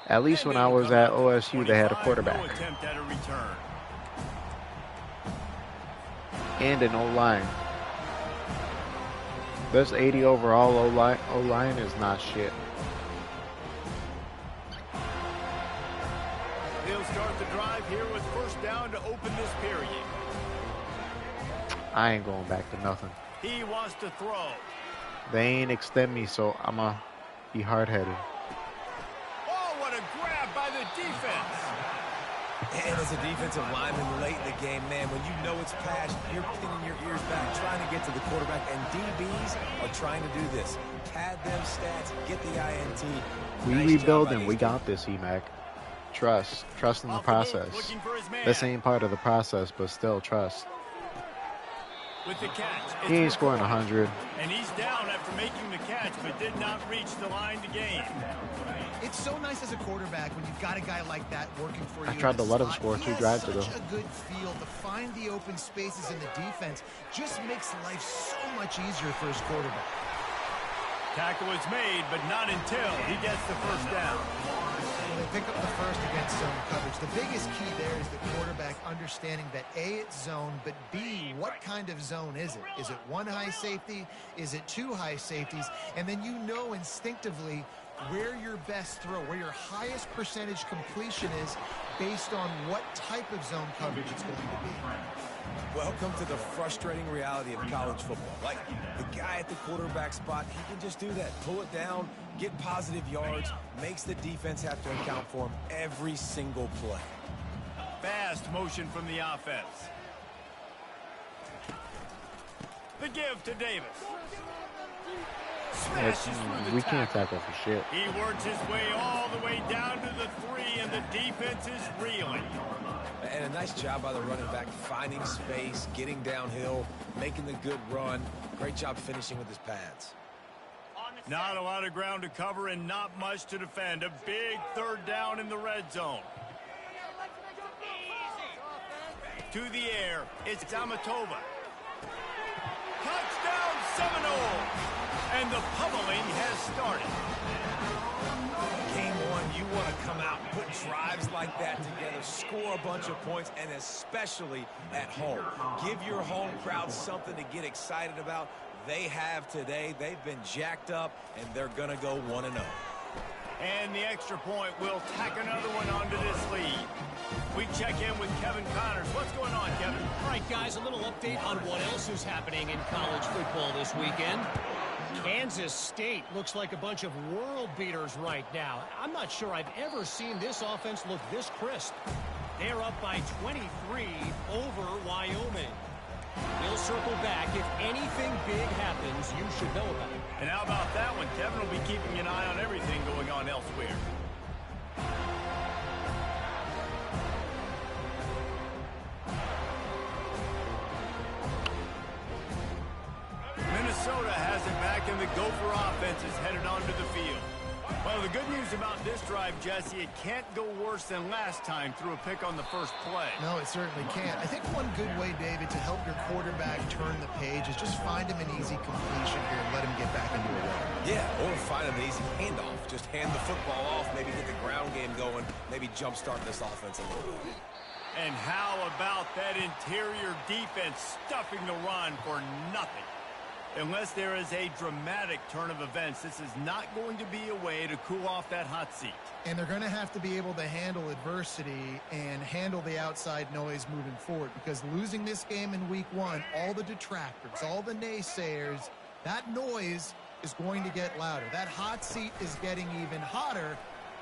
At least when I was at OSU, they had a quarterback No attempt at a return. and an O-line. This 80 overall O-line is not shit. He'll start the drive here with first down to open this period. I ain't going back to nothing. He wants to throw. They ain't extend me, so I'ma be hard-headed. Oh, what a grab by the defense. And as a defensive lineman late in the game, man, when you know it's passed, you're pinning your ears back, trying to get to the quarterback, and DBs are trying to do this. Pad them stats, get the INT. We Nice job rebuild by and these we guys. got this, E-Mac. Trust in the Off the move, process. looking for his man. This ain't part of the process, but still trust. With the catch. He ain't It's scoring McCoy. 100. And he's down after making the catch, but did not reach the line to gain. It's so nice as a quarterback when you've got a guy like that working for you. I tried in the to let him slot. score He 2 has drives ago. Such a good feel to find the open spaces in the defense. Just makes life so much easier for his quarterback. Tackle is made, but not until he gets the first down. Well, they pick up the first against zone coverage. The biggest key there is the quarterback understanding that A, it's zone, but B, what kind of zone is it? Is it 1 high safety? Is it 2 high safeties? And then you know instinctively where your best throw, where your highest percentage completion is based on what type of zone coverage it's going to be. Welcome to the frustrating reality of college football. Like, the guy at the quarterback spot, he can just do that. Pull it down, get positive yards, makes the defense have to account for him every single play. Fast motion from the offense. The give to Davis. Yes, Smashes through the we can't tackle. tackle for shit. He works his way all the way down to the 3, and the defense is reeling. And a nice job by the running back, finding space, getting downhill, making the good run. Great job finishing with his pads. Not a lot of ground to cover and not much to defend. A big third down in the red zone. To the air, it's Amatova. Touchdown Seminoles! And the pummeling has started. Game 1, you want to come out, put drives like that together, score a bunch of points, and especially at home. Give your home crowd something to get excited about. They have today. They've been jacked up, and they're going to go 1-0. And the extra point will tack another one onto this lead. We check in with Kevin Connors. What's going on, Kevin? All right, guys, a little update on what else is happening in college football this weekend. Kansas State looks like a bunch of world beaters right now. I'm not sure I've ever seen this offense look this crisp. They're up by 23 over Wyoming. We'll circle back. If anything big happens, you should know about it. And how about that one? Kevin will be keeping an eye on everything going on elsewhere. Minnesota has it back, and the Gopher offense is headed onto the field. Well, the good news about this drive, Jesse, it can't go worse than last time through a pick on the first play. No, it certainly can't. I think one good way, David, to help your quarterback turn the page is just find him an easy completion here and let him get back into a rhythm. Yeah, or find him an easy handoff. Just hand the football off, maybe get the ground game going, maybe jumpstart this offense a little bit. And how about that interior defense stuffing the run for nothing? Unless there is a dramatic turn of events, this is not going to be a way to cool off that hot seat. And they're going to have to be able to handle adversity and handle the outside noise moving forward, because losing this game in week 1, all the detractors, all the naysayers, that noise is going to get louder. That hot seat is getting even hotter.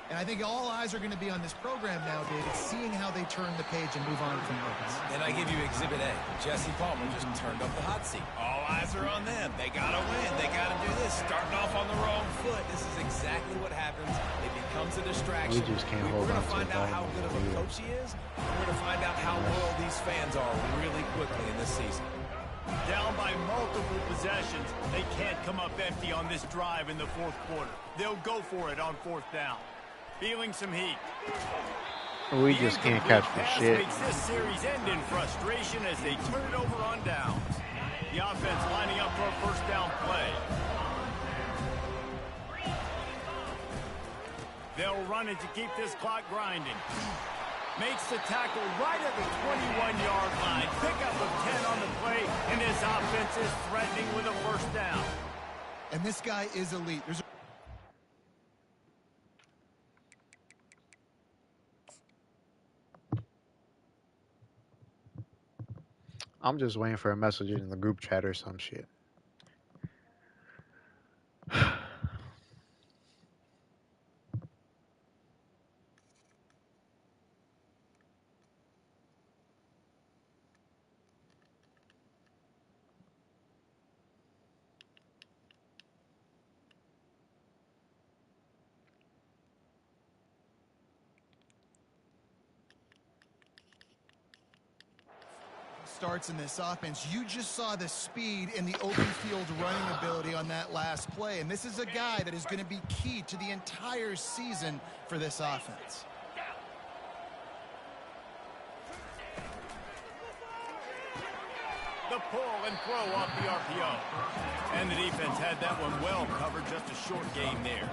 And I think all eyes are going to be on this program now, David, seeing how they turn the page and move on from this. And I give you Exhibit A. Jesse Palmer just turned up the hot seat. All eyes are on them. They got to win. They got to do this. Starting off on the wrong foot. This is exactly what happens. It becomes a distraction. We just can't hold We're on going to find to the out ball how good of a coach he is. And we're going to find out how loyal these fans are really quickly in this season. Down by multiple possessions, they can't come up empty on this drive in the fourth quarter. They'll go for it on fourth down. Feeling some heat. We just can't catch for shit. Makes this series end in frustration as they turn it over on downs. The offense lining up for a first down play. They'll run it to keep this clock grinding. Makes the tackle right at the 21-yard line. Pickup of 10 on the play, and his offense is threatening with a first down. And this guy is elite. I'm just waiting for a message in the group chat or some shit. Starts in this offense. You just saw the speed and the open field running ability on that last play, and this is a guy that is going to be key to the entire season for this offense. The pull and throw off the RPO. And the defense had that one well covered, just a short gain there.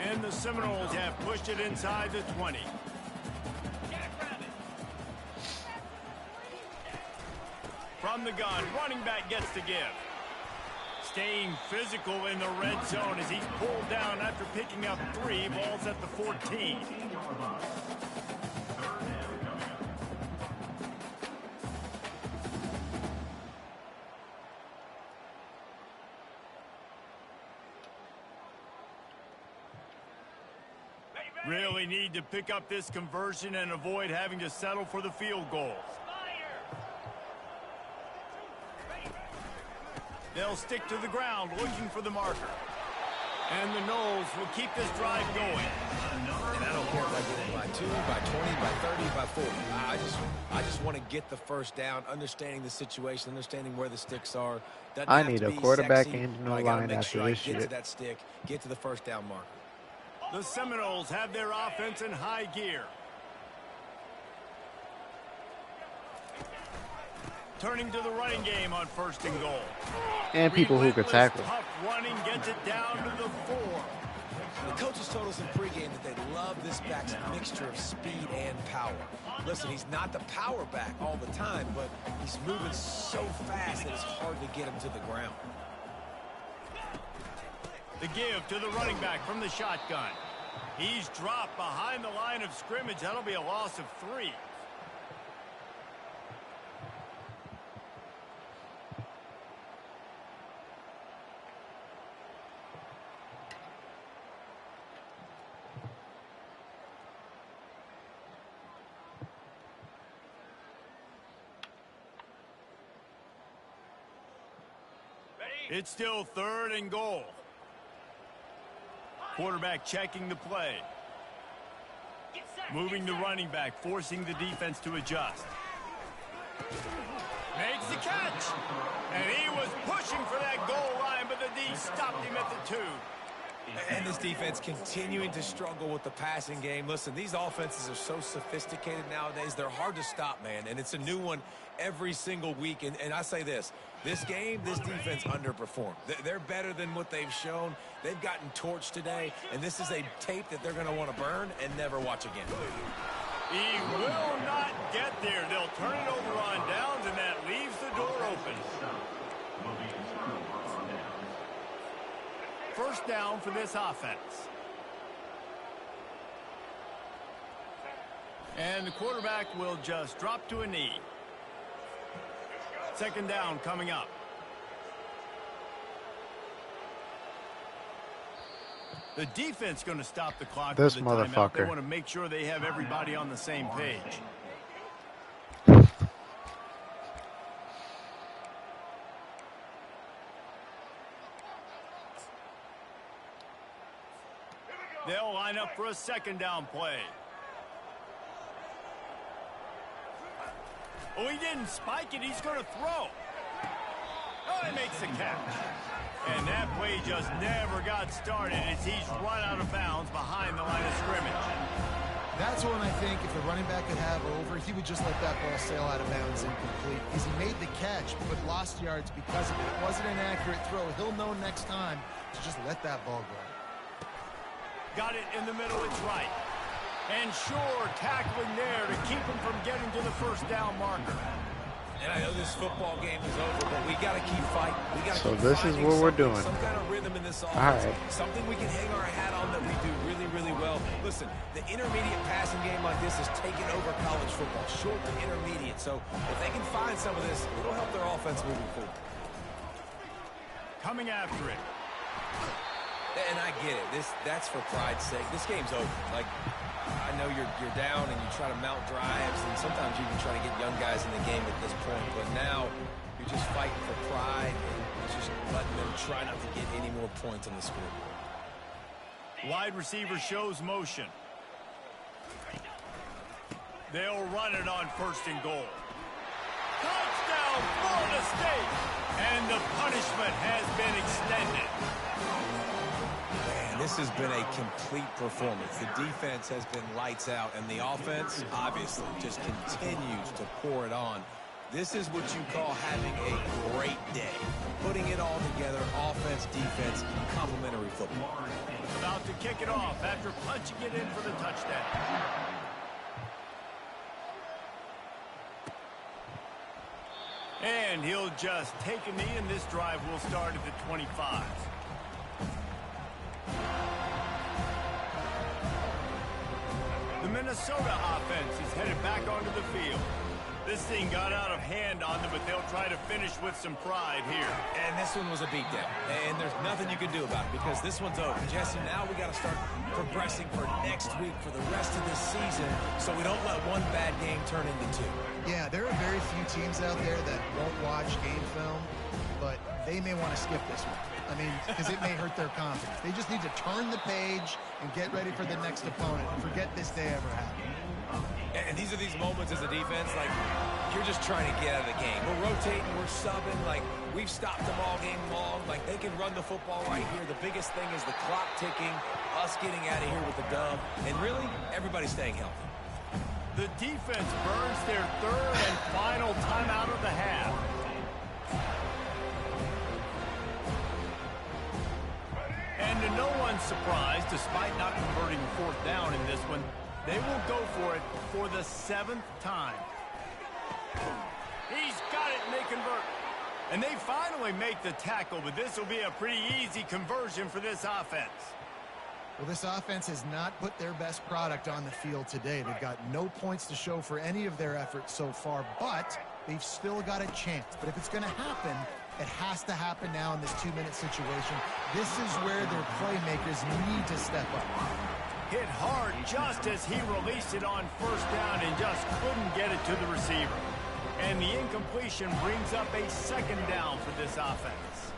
And the Seminoles have pushed it inside the 20. From the gun, running back gets the give. Staying physical in the red zone as he's pulled down after picking up 3 balls at the 14. Really need to pick up this conversion and avoid having to settle for the field goal. They'll stick to the ground looking for the marker. And the Noles will keep this drive going. And I don't care if I get it by 2, by 20, by 30, by 40. I just want to get the first down, understanding the situation, understanding where the sticks are. Doesn't I have need to a be quarterback sexy, and but no I gotta line make after sure I this get to shit. that stick, get to the first down marker. The Seminoles have their offense in high gear. Turning to the running game on first and goal. And people who could tackle. Tough running gets it down to the 4. The coaches told us in pregame that they love this back's mixture of speed and power. Listen, he's not the power back all the time, but he's moving so fast that it's hard to get him to the ground. The give to the running back from the shotgun. He's dropped behind the line of scrimmage. That'll be a loss of 3. It's still 3rd and goal. Quarterback checking the play. Moving the running back, forcing the defense to adjust. Makes the catch. And he was pushing for that goal line, but the D stopped him at the 2. And this defense continuing to struggle with the passing game. Listen, these offenses are so sophisticated nowadays. They're hard to stop, man. And it's a new one every single week. And I say this game, this defense underperformed. They're better than what they've shown. They've gotten torched today. And this is a tape that they're going to want to burn and never watch again. He will not get there. They'll turn it over on downs, and that leaves the door open. First down for this offense. And the quarterback will just drop to a knee. Second down coming up. The defense going to stop the clock. This for the timeout. motherfucker. They want to make sure they have everybody on the same page. They'll line up for a second down play. Oh, he didn't spike it. He's going to throw. Oh, he makes the catch. And that play just never got started as he's run out of bounds behind the line of scrimmage. That's one I think if the running back could have over, he would just let that ball sail out of bounds incomplete. Because he made the catch, but lost yards because of it. It wasn't an accurate throw. He'll know next time to just let that ball go. Got it in the middle, it's right. And sure, tackling there to keep him from getting to the first down marker. And I know this football game is over, but we got to keep fighting. We got to So keep this is finding what we're something, doing. Some kind of rhythm in this offense. All right. Something we can hang our hat on that we do really, really well. Listen, the intermediate passing game like this is taking over college football, short to intermediate. So if they can find some of this, it'll help their offense moving forward. Coming after it. And I get it. That's for pride's sake. This game's over. Like, I know you're down and you try to mount drives, and sometimes you can try to get young guys in the game at this point. But now you're just fighting for pride and you're just letting them try not to get any more points on the scoreboard. Wide receiver shows motion. They'll run it on 1st and goal. Touchdown, Florida State! And the punishment has been extended. This has been a complete performance. The defense has been lights out, and the offense, obviously, just continues to pour it on. This is what you call having a great day. Putting it all together, offense, defense, complementary football. About to kick it off after punching it in for the touchdown. And he'll just take a knee, and this drive will start at the 25. The Minnesota offense is headed back onto the field. This thing got out of hand on them, but they'll try to finish with some pride here. And this one was a beatdown. And there's nothing you can do about it because this one's over. Jesse, now we got to start progressing for next week for the rest of this season so we don't let one bad game turn into 2. Yeah, there are very few teams out there that won't watch game film, but they may want to skip this one. I mean, because it may hurt their confidence. They just need to turn the page and get ready for the next opponent and forget this day ever happened. And these are these moments as a defense, like, you're just trying to get out of the game. We're rotating, we're subbing, like, we've stopped them all game long. Like, they can run the football right here. The biggest thing is the clock ticking, us getting out of here with the dub, and really, everybody staying healthy. The defense burns their 3rd and final timeout of the half. And to no one's surprise, despite not converting 4th down in this one, they will go for it for the 7th time. He's got it, and they convert. And they finally make the tackle, but this will be a pretty easy conversion for this offense. Well, this offense has not put their best product on the field today. They've got no points to show for any of their efforts so far, but they've still got a chance. But if it's going to happen, it has to happen now in this 2-minute situation. This is where their playmakers need to step up. Hit hard just as he released it on 1st down and just couldn't get it to the receiver. And the incompletion brings up a 2nd down for this offense.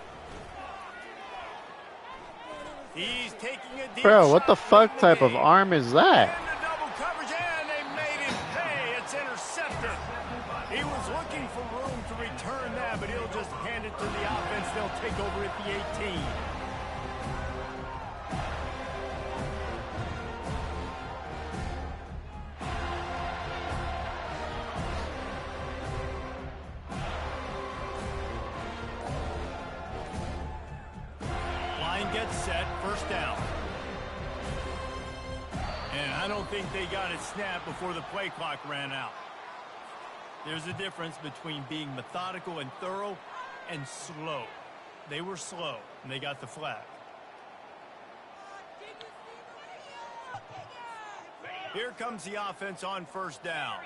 He's taking a deep Bro, what the shot fuck late in type the of game. arm is that? And the double coverage, and they made him pay. It's intercepted. He was looking for room to return that, but he'll just hand it to the offense. They'll take over at the 18. Line gets set, first down. And I don't think they got it snapped before the play clock ran out. There's a difference between being methodical and thorough and slow. They were slow, and they got the flag. Here comes the offense on first down.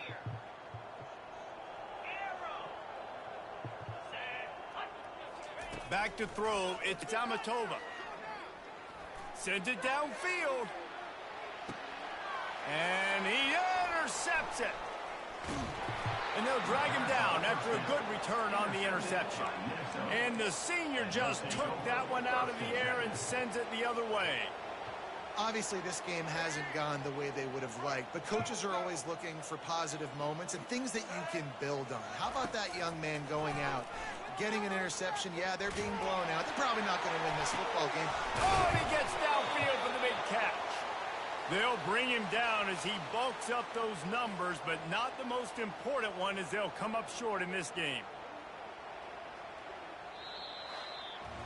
Back to throw, it's Amatova. Sends it downfield. And he intercepts it. And they'll drag him down after a good return on the interception. And the senior just took that one out of the air and sends it the other way. Obviously, this game hasn't gone the way they would have liked, but coaches are always looking for positive moments and things that you can build on. How about that young man going out, getting an interception? Yeah, they're being blown out. They're probably not going to win this football game. Oh, and he gets downfield for the big catch. They'll bring him down as he bulks up those numbers, but not the most important one, as they'll come up short in this game.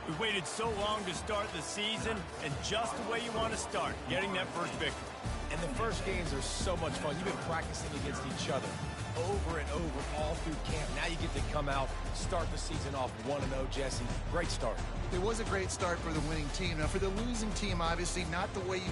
We've waited so long to start the season, and just the way you want to start, getting that first victory. And the first games are so much fun. You've been practicing against each other over and over all through camp. Now you get to come out, start the season off 1-0, Jesse. Great start. It was a great start for the winning team. Now, for the losing team, obviously not the way you